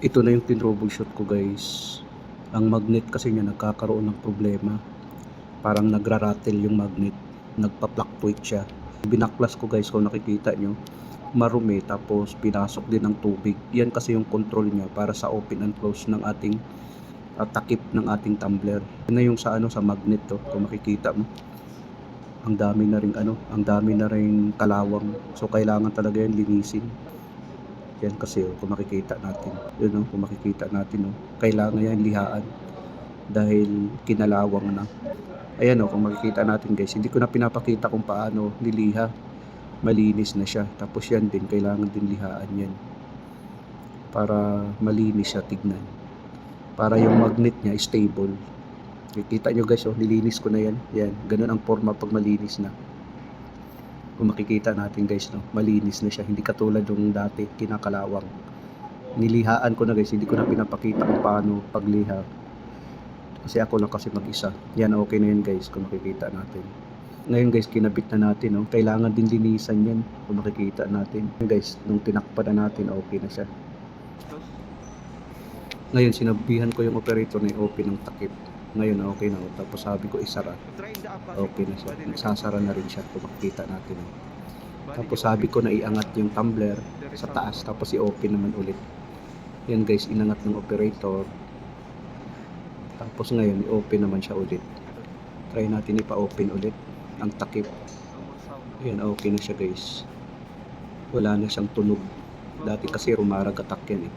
Ito na yung tinroubleshoot ko guys. Ang magnet kasi niya nagkakaroon ng problema. Parang nagra-rattle yung magnet. Nagpa-fluctuate siya. Binaklas ko guys kung nakikita nyo. Marumi tapos pinasok din ng tubig. Yan kasi yung control niya para sa open and close ng ating takip ng ating tumbler. Yan na yung sa sa magnet to kung makikita mo. Ang dami na ring ang dami na ring kalawang. So kailangan talaga yan linisin. Yan kasi kung makikita natin. Yun kung makikita natin kailangan yan lihaan dahil kinalawang na. Ayan kung makikita natin guys, hindi ko na pinapakita kung paano niliha. Malinis na siya. Tapos yan din, kailangan din lihaan yan. Para malinis siya tignan. Para yung magnet niya stable. Kita nyo guys, nilinis ko na yan. Yan, ganun ang forma pag malinis na. Kung makikita natin guys, malinis na siya. Hindi katulad yung dati, kinakalawang. Nilihaan ko na guys, hindi ko na pinapakita kung paano pagliha. Kasi ako lang kasi mag-isa. Yan, okay na yan guys, kung makikita natin. Ngayon guys, kinabit na natin. Kailangan din linisan yan, kung makikita natin. Guys, nung tinakpan na natin, okay na siya. Ngayon, sinabihan ko yung operator na i-open ng takip. Ngayon, okay na. Tapos sabi ko, isara. Okay na siya. Nagsasara na rin siya kung makikita natin. Tapos sabi ko na iangat yung tumbler sa taas. Tapos i-open naman ulit. Yan guys, inangat ng operator. Tapos ngayon, i-open naman siya ulit. Try natin ipa-open ulit ang takip. Yan, okay na siya guys. Wala na siyang tunog. Dati kasi rumaragatak yan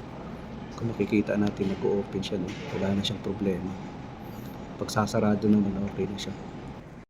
Kung makikita natin, nag-o-open siya wala na siyang problema. Pag sasarado naman, okay na siya.